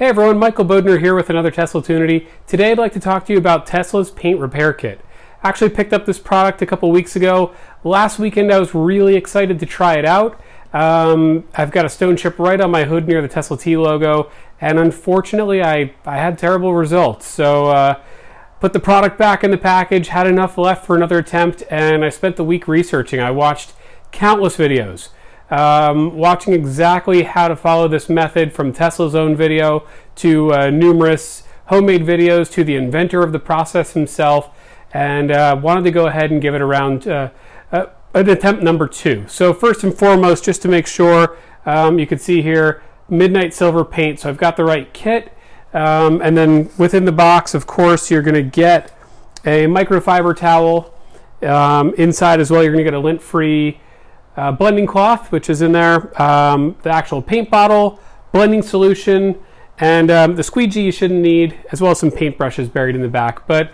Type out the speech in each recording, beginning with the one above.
Hey everyone, Michael Bodner here with another Tesla Tunity. Today I'd like to talk to you about Tesla's paint repair kit. I actually picked up this product a couple weeks ago. Last weekend I was really excited to try it out. I've got a stone chip right on my hood near the Tesla T logo, and unfortunately I had terrible results. So put the product back in the package, had enough left for another attempt, and I spent the week researching. I watched countless videos. Watching exactly how to follow this method, from Tesla's own video to numerous homemade videos to the inventor of the process himself, and wanted to go ahead and give it around an attempt number 2. So first and foremost, just to make sure, you can see here midnight silver paint, so I've got the right kit, and then within the box, of course, you're going to get a microfiber towel. Inside as well, you're going to get a lint-free blending cloth, which is in there, the actual paint bottle, blending solution, and the squeegee you shouldn't need, as well as some paint brushes buried in the back. But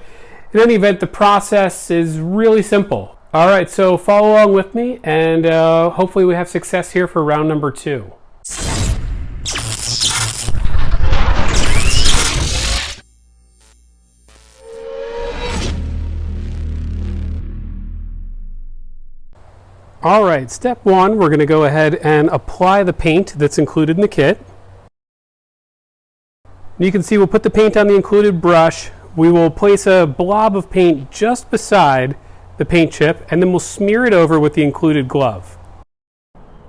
in any event, the process is really simple. All right, so follow along with me, and hopefully we have success here for round number 2. All right, step 1, we're going to go ahead and apply the paint that's included in the kit. You can see we'll put the paint on the included brush. We will place a blob of paint just beside the paint chip, and then we'll smear it over with the included glove.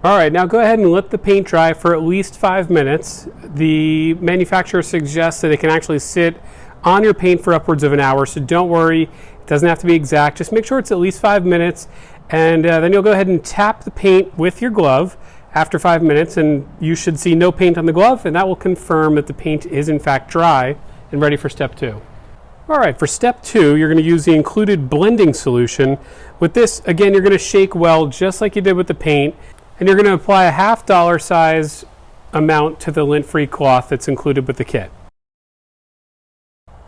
All right, now go ahead and let the paint dry for at least 5 minutes. The manufacturer suggests that it can actually sit on your paint for upwards of an hour, so don't worry, it doesn't have to be exact. Just make sure it's at least 5 minutes. And then you'll go ahead and tap the paint with your glove after 5 minutes, and you should see no paint on the glove, and that will confirm that the paint is in fact dry and ready for step 2. All right, for step 2, you're going to use the included blending solution. With this, again, you're going to shake well just like you did with the paint, and you're going to apply a half dollar size amount to the lint-free cloth that's included with the kit.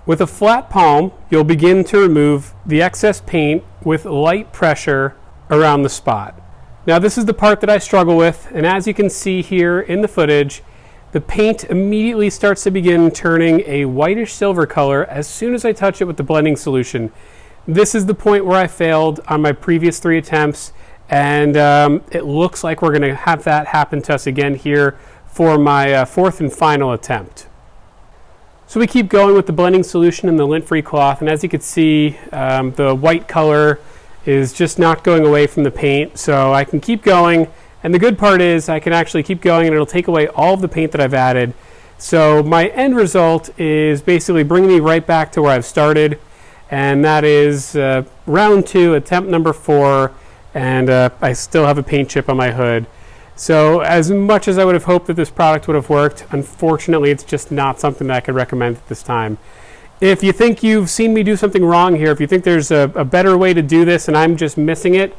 With a flat palm, you'll begin to remove the excess paint with light pressure around the spot. Now this is the part that I struggle with, and as you can see here in the footage, the paint immediately starts to begin turning a whitish silver color as soon as I touch it with the blending solution. This is the point where I failed on my previous 3 attempts, and it looks like we're going to have that happen to us again here for my 4th and final attempt. So we keep going with the blending solution and the lint-free cloth, and as you can see, the white color is just not going away from the paint, so I can keep going. And the good part is I can actually keep going, and it'll take away all of the paint that I've added. So my end result is basically bringing me right back to where I've started, and that is round 2, attempt number 4, and I still have a paint chip on my hood. So as much as I would have hoped that this product would have worked, unfortunately it's just not something that I could recommend at this time. If you think you've seen me do something wrong here, if you think there's a better way to do this and I'm just missing it,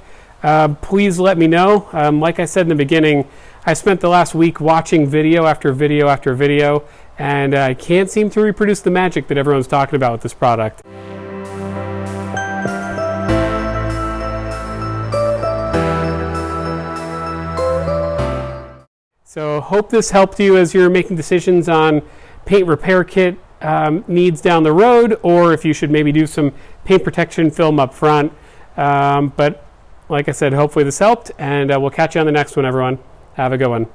please let me know. Like I said in the beginning, I spent the last week watching video after video after video, and I can't seem to reproduce the magic that everyone's talking about with this product. So hope this helped you as you're making decisions on paint repair kit needs down the road, or if you should maybe do some paint protection film up front. But like I said, hopefully this helped, and we'll catch you on the next one, everyone. Have a good one.